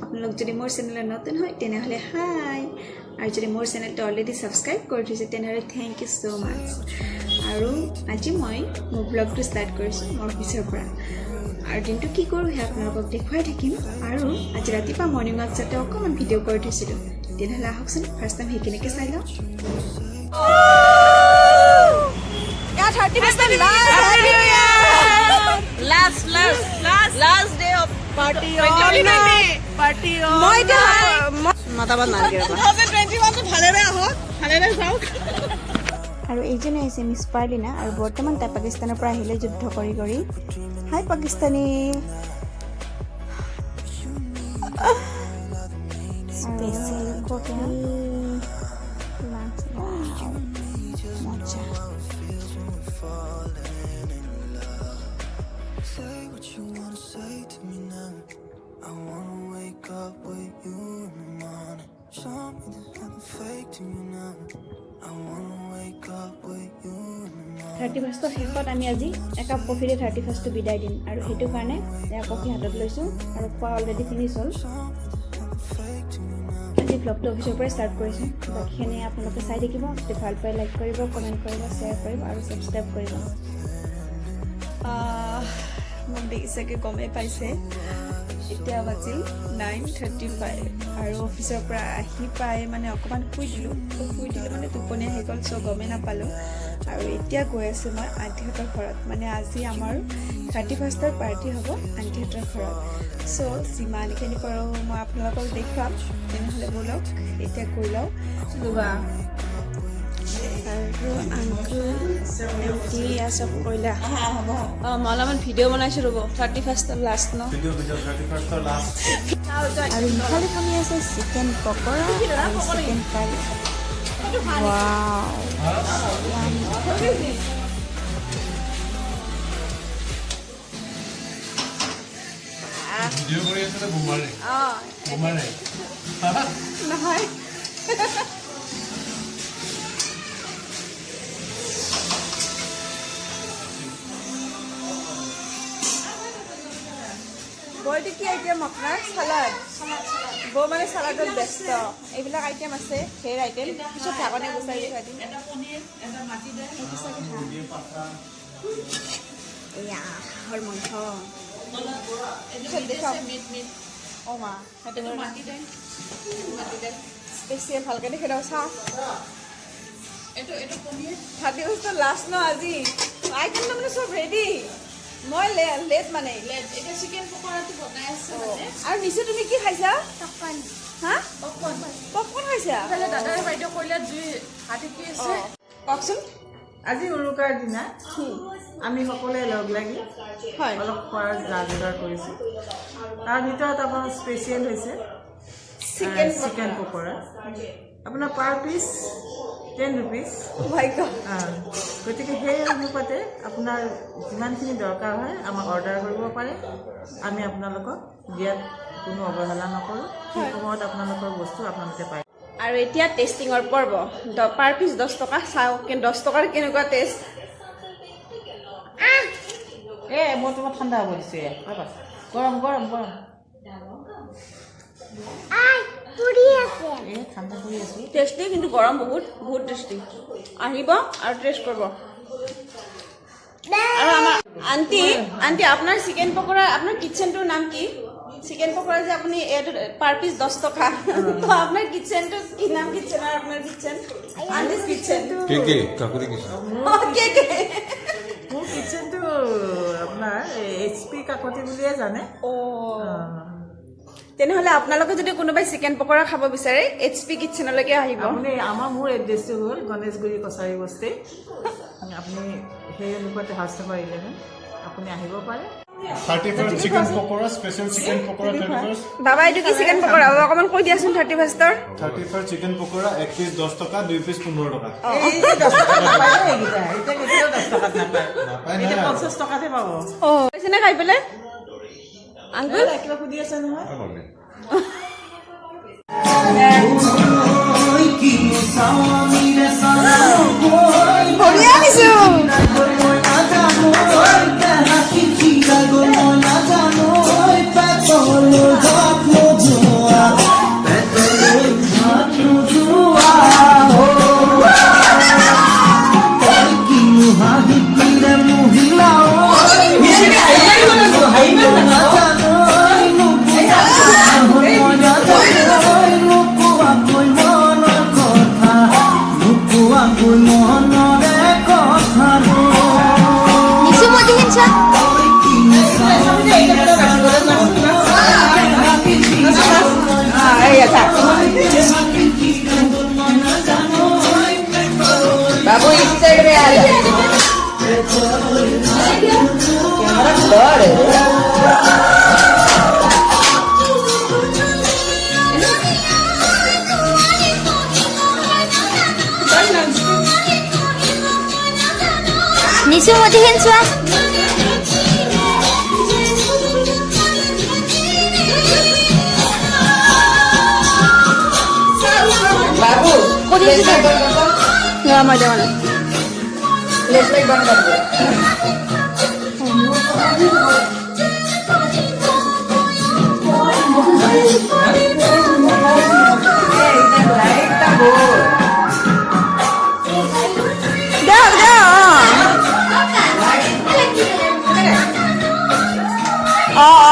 আপোনালোক যদি মোৰ চেনেলত নতুন হয় তেনেহ'লে হাই, আৰু যদি মোৰ চেনেলটো অলৰেডি ছাবস্ক্ৰাইব কৰি থৈছে তেনেহ'লে থেংক ইউ ছ' মাছ। আৰু আজি মই মোৰ ব্লগটো ষ্টাৰ্ট কৰিছোঁ মোৰ অফিচৰ পৰা, আৰু দিনটো কি কৰোঁ সেয়া আপোনালোকক দেখুৱাই থাকিম। আৰু আজি ৰাতিপুৱা মৰ্ণিং ৱাক যাতে অকণমান ভিডিঅ' কৰি থৈছিলোঁ, তেনেহ'লে আহকচোন ফাৰ্ষ্ট টাইম সেইখিনিকে চাই লওঁ। Last day of party on. Party on. মই এতিয়া মাতাবাদ নালাগে 2021 তো ভালে আহক, ভালে যাওক। আৰু এইজনে হৈছে মিছ পাৰ্লিনা, আৰু বৰ্তমান তাই পাকিস্তানৰ পৰা আহিলে যুদ্ধ কৰি কৰি। Hi Pakistani. Special coffee lunch. মজা। Say what you wanna say to me now. I wanna wake up with you in the morning. Show me there's nothing fake to me now. I wanna wake up with you in the morning. 31st শেষত আমি আজি একাপ কফিৰে 31st বিদায় দিম, আৰু সেইটো কাৰণে এয়া কফি হাতত লৈছোঁ, আৰু খোৱা অলৰেডি ফিনিছ হ'ল। আজি ব্লগটো অফিচৰ পৰাই ষ্টাৰ্ট কৰিছোঁ। বাকীখিনি আপোনালোকে চাই থাকিব। যদি ভাল পাই লাইক কৰিব, কমেণ্ট কৰিব, শ্বেয়াৰ কৰিব আৰু ছাবস্ক্ৰাইব কৰিব। মোক দেখিছাকৈ গমেই পাইছে, এতিয়া বাজিল 9:35, আৰু অফিচৰ পৰা আহি পাই মানে অকণমান শুই দিলোঁ মানে টোপনি আহি গ'ল, চ' গমেই নাপালোঁ। আৰু এতিয়া গৈ আছোঁ মই আণ্টিহঁতৰ ঘৰত, মানে আজি আমাৰ 31st পাৰ্টি হ'ব আণ্টিহঁতৰ ঘৰত। চ' যিমানখিনি পাৰোঁ মই আপোনালোকক দেখুৱাম, তেনেহ'লে ব'লক এতিয়া গৈ লওঁ। আৰু আংকুল আণ্টি চব কৰিলা? মই অলপমান ভিডিঅ' বনাইছোঁ ৰ'ব। 31st লাষ্ট ন? আৰু ইফালে খালি আছে চিকেন পকৰা আৰু চিকেন কাৰী। নহয় বইটো কি আইটেম আপোনাৰ? চালাড। বৌ মানে চালাডত ব্যস্ত। এইবিলাক আইটেম আছে, ধেৰ আইটেম। পিছত ঢাকনি গুচাই থৈ দিম। এয়া হাঁহৰ মাংস। পিছত দেখুৱাম। অ' মা সেইটো স্পেচিয়েল ভালকৈ দেখি দিওঁ। চাওঁ এইটো 31st লাষ্ট ন আজি। আইটেম তাৰমানে চব ৰেডি। মই লেট মানে এতিয়া চিকেন পকৰাটো বনাই আছে আৰু নিচে তুমি কি খাইছা? হা পপকৰ্ণ পপকৰ্ণ খাইছা? দাদাই বাইদেউ কৰিলে জুই হাতি কি আছে কওকচোন। আজি উৰুকাৰ দিনা আমি সকলোৱে লগ লাগি হয় অলপ খোৱাৰ যা যোগাৰ কৰিছোঁ। তাৰ ভিতৰত আপোনাৰ স্পেচিয়েল হৈছে চিকেন পকৰা। আপোনাৰ পাৰ পিচ 10 rupees। গতিকে সেই অনুপাতে আপোনাৰ যিমানখিনি দৰকাৰ হয় আমাক অৰ্ডাৰ কৰিব পাৰে। আমি আপোনালোকক দিয়াত কোনো অৱহেলা নকৰোঁ। সেই সময়ত আপোনালোকৰ বস্তু আপোনালোকে পায়। আৰু এতিয়া টেষ্টিঙৰ পৰ্ব। পাৰ পিচ 10 টকা। চাওঁ 10 টকাৰ কেনেকুৱা টেষ্ট। মই তোমাক ঠাণ্ডা হ'ব দিছোঁ। গৰম গৰম গৰম ঠাণ্ডা কৰি আছোঁ। টেষ্টি, কিন্তু গৰম বহুত টেষ্টি। আহিব আৰু টেষ্ট কৰিব। আৰু আমাৰ আণ্টি আপোনাৰ চিকেন পকৰা, আপোনাৰ কিটচেনটোৰ নাম কি? চিকেন পকৰা যে আপুনি এইটো পাৰ পিচ 10 টকা। আপোনাৰ কিটচেনটো কি নাম? কিটচেনৰ আপোনাৰ কিটচেন? আণ্টিজ কিটচেন। মোৰ কিটচেনটো আপোনাৰ HP কাকতি বুলিয়ে জানে। তেনেহ'লে আপোনালোকে যদি কোনোবাই চিকেন পকৰা খাব বিচাৰে HP কিটচেনলৈকে আহিব। আপুনি মোৰ এড্ৰেছটো হ'ল গণেশগুৰি কছাৰী বস্তি। আপুনি সেই অনুপাতে হাউচ নম্বৰ 11 আপুনি আহিব পাৰে। 31st chicken pakora, special chicken pakora 31st। বাবা এইটো কি চিকেন পকৰা? অকণমান কৈ দিয়াচোন। 31st 31st chicken pakora 1 piece 10 টকা, 2 পিচ 15 টকা। এই 10 টকাত নাপায় এইকেইটা। এতিয়া কেতিয়াও 10 টকাত নাপায়। এতিয়া 50 টকাতে পাব। কৈছেনে খাই পেলাই? আংকুল কিবা সুধি আছে নহয়। ভৰি আনিছো। নিশু মতিখিন চোৱা बाबू फ्लैशलाइट बंद कर दो মই দেৱা নাই फ्लैशलाइट बंद कर दो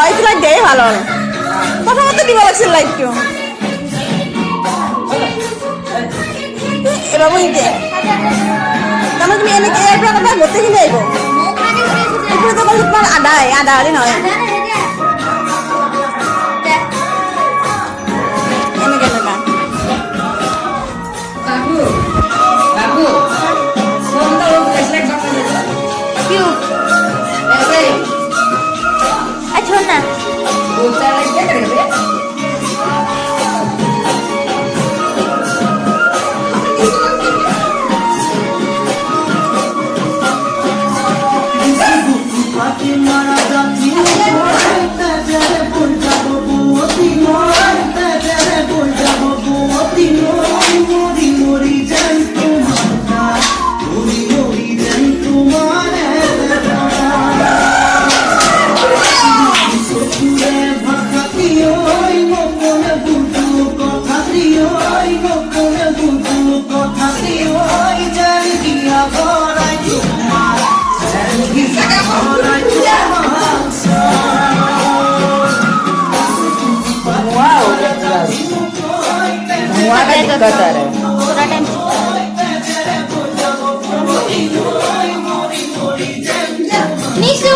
এইটো লাইট দিয়াই ভাল হ'ল প্ৰথমতে দিব লাগিছিল লাইটটো এবাৰ নিদিয়ে তাৰমানে তুমি এনেকৈ ইয়াৰ পৰা কথা গোটেইখিনি আহিব এইটোতো অকল তোমাৰ আধা হেৰি নহয় এনেকৈ এনেকুৱা बाबू बाबू फोन तो फ्लैशलाइट बंद कर दो কিয় ऐसे আচ্ছা না दूसरा लाइट क्या करेंगे धुआं का दिक्कत आ रहा है পুরা টাইম নিশু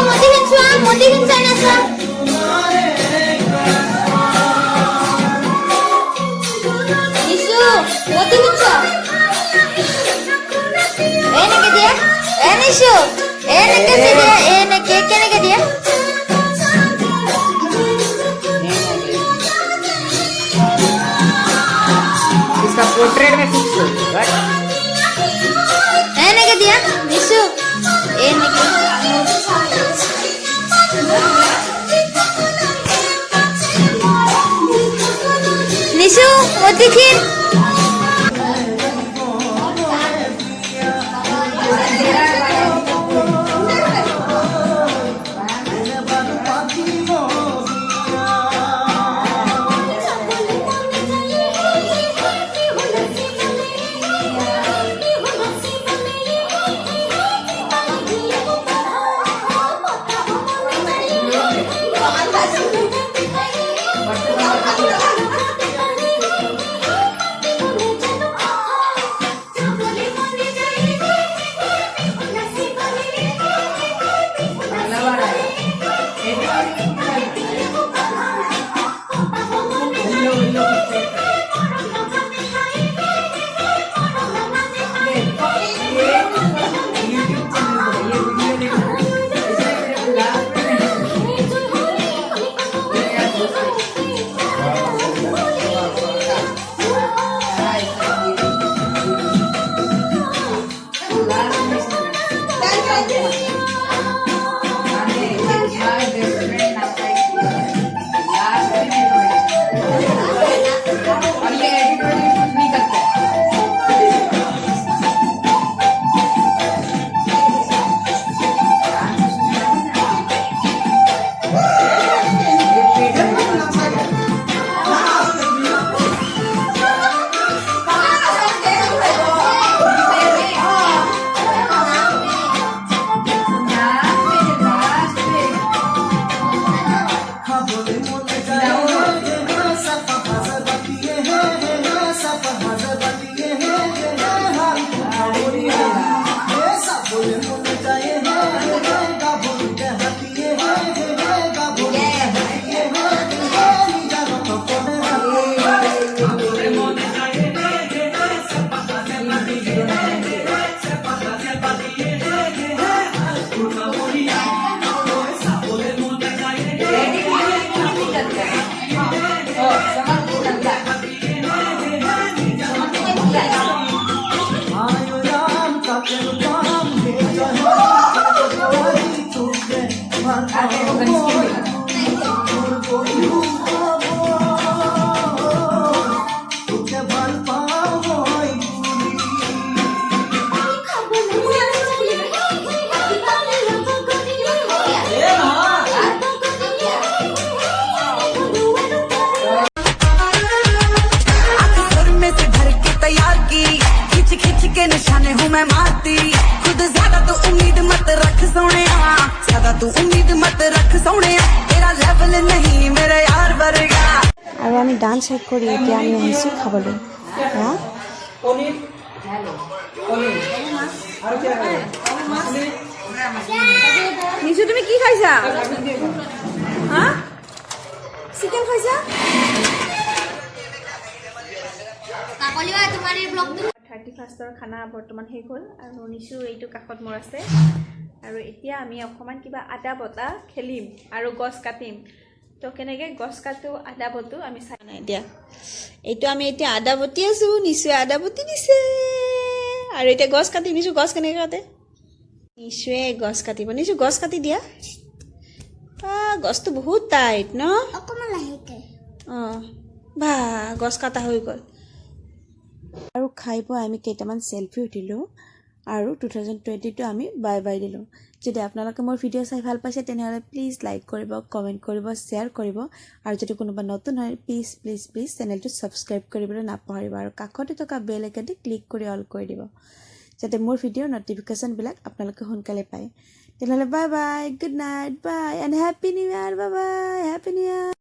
মতিখিন চাই না চোৱা নিশু মতিখিন চোৱা এনেকে দিয়া নিশু এনেকে দিয়া এনেকে কেনেকে দিয়া इसका पोर्ट्रेट में फिक्स हो এনেকে দিয়া নিশু এনেকে নিশু মতিখিন ज्यादा तू उम्मीद मत रख सोने तेरा लेवल नहीं मेरे यार वर्गा আৰু আমি ডান্স শেষ কৰি এতিয়া আমি আহিছোঁ খাবলৈ হা নিশু তুমি কি খাইছা হা চিকেন খাইছা কাকলিবা তোমাৰ এই ব্লগটো 31ৰ খানা বৰ্তমান শেষ হ'ল আৰু নিশু এইটো কাষত মোৰ আছে আৰু এতিয়া আমি অকণমান কিবা আদা বটা খেলিম আৰু গছ কাটিম তো কেনেকৈ গছ কাটো আদা বটো আমি চাই নাই দিয়া এইটো আমি এতিয়া আদা বটি আছোঁ নিশুৱে আদা বটি দিছে আৰু এতিয়া গছ কাটি নিশু গছ কেনেকৈ কাটে নিশুৱে গছ কাটিব নিশু গছ কাটি দিয়া গছটো বহুত টাইট ন অকমান লাহেকে অঁ বা গছ কাটা হৈ গ'ল আৰু খাই পোৱা আমি কেইটামান চেলফি উঠিলোঁ আৰু 2022 আমি বাই বাই দিলোঁ যদি আপোনালোকে মোৰ ভিডিঅ' চাই ভাল পাইছে তেনেহ'লে প্লিজ লাইক কৰিব কমেণ্ট কৰিব শ্বেয়াৰ কৰিব আৰু যদি কোনোবা নতুন হয় প্লিজ প্লিজ প্লিজ চেনেলটো ছাবস্ক্ৰাইব কৰিবলৈ নাপাহৰিব আৰু কাষতে থকা বেল আইকনটো ক্লিক কৰি অল কৰি দিব যাতে মোৰ ভিডিঅ'ৰ ন'টিফিকেশ্যনবিলাক আপোনালোকে সোনকালে পায় তেনেহ'লে bye bye good night bye and happy new year bye bye happy new year